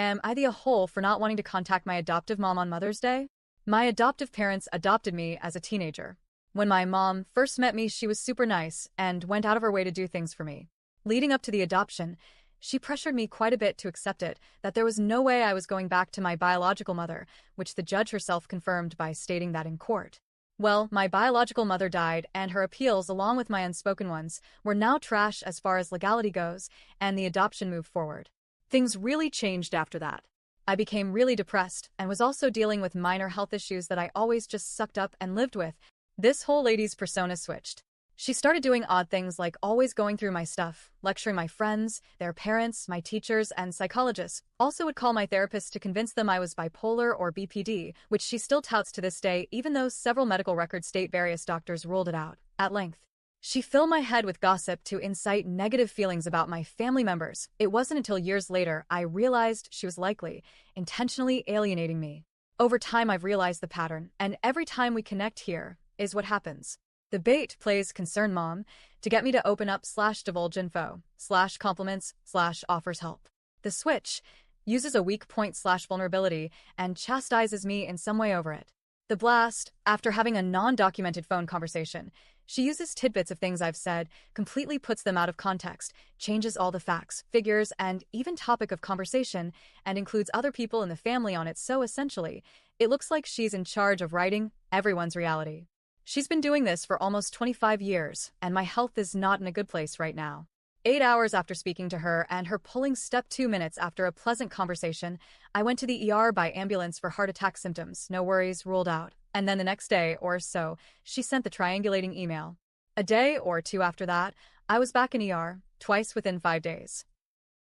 Am I the a-hole for not wanting to contact my adoptive mom on Mother's Day? My adoptive parents adopted me as a teenager. When my mom first met me, she was super nice and went out of her way to do things for me. Leading up to the adoption, she pressured me quite a bit to accept it, that there was no way I was going back to my biological mother, which the judge herself confirmed by stating that in court. Well, my biological mother died, and her appeals, along with my unspoken ones, were now trash as far as legality goes, and the adoption moved forward. Things really changed after that. I became really depressed and was also dealing with minor health issues that I always just sucked up and lived with. This whole lady's persona switched. She started doing odd things like always going through my stuff, lecturing my friends, their parents, my teachers, and psychologists. Also would call my therapist to convince them I was bipolar or BPD, which she still touts to this day even though several medical records state various doctors ruled it out. At length, she filled my head with gossip to incite negative feelings about my family members. It wasn't until years later I realized she was likely intentionally alienating me. Over time I've realized the pattern, and every time we connect here is what happens. The bait plays concern mom to get me to open up / divulge info / compliments / offers help. The switch uses a weak point / vulnerability and chastises me in some way over it. The blast, after having a non-documented phone conversation, she uses tidbits of things I've said, completely puts them out of context, changes all the facts, figures, and even topic of conversation, and includes other people in the family on it, so essentially, it looks like she's in charge of writing everyone's reality. She's been doing this for almost 25 years, and my health is not in a good place right now. 8 hours after speaking to her and her pulling step 2 minutes after a pleasant conversation, I went to the ER by ambulance for heart attack symptoms, no worries, ruled out. And then the next day or so, she sent the triangulating email. A day or two after that, I was back in ER, twice within 5 days.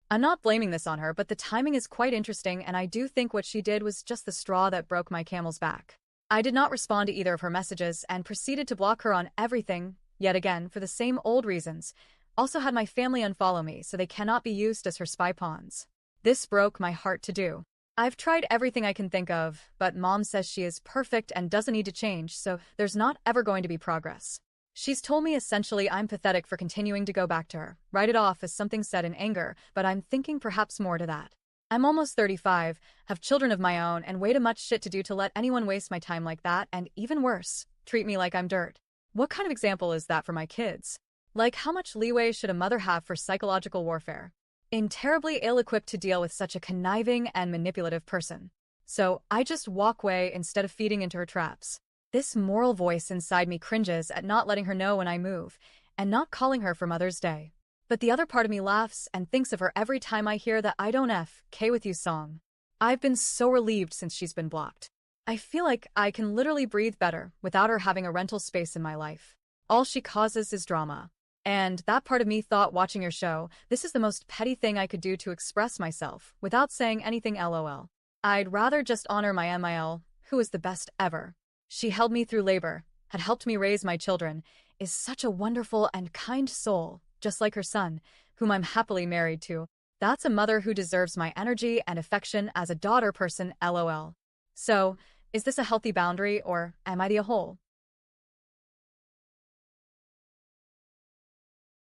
I'm not blaming this on her, but the timing is quite interesting, and I do think what she did was just the straw that broke my camel's back. I did not respond to either of her messages and proceeded to block her on everything, yet again, for the same old reasons. Also had my family unfollow me so they cannot be used as her spy pawns. This broke my heart to do. I've tried everything I can think of, but mom says she is perfect and doesn't need to change, so there's not ever going to be progress. She's told me essentially I'm pathetic for continuing to go back to her, write it off as something said in anger, but I'm thinking perhaps more to that. I'm almost 35, have children of my own, and way too much shit to do to let anyone waste my time like that, and even worse, treat me like I'm dirt. What kind of example is that for my kids? Like, how much leeway should a mother have for psychological warfare? I'm terribly ill-equipped to deal with such a conniving and manipulative person. So I just walk away instead of feeding into her traps. This moral voice inside me cringes at not letting her know when I move, and not calling her for Mother's Day. But the other part of me laughs and thinks of her every time I hear the I Don't F.K. With You song. I've been so relieved since she's been blocked. I feel like I can literally breathe better without her having a rental space in my life. All she causes is drama. And that part of me thought watching your show, this is the most petty thing I could do to express myself without saying anything LOL. I'd rather just honor my MIL, who is the best ever. She held me through labor, had helped me raise my children, is such a wonderful and kind soul. Just like her son, whom I'm happily married to. That's a mother who deserves my energy and affection as a daughter person, LOL. So, is this a healthy boundary, or am I the a-hole?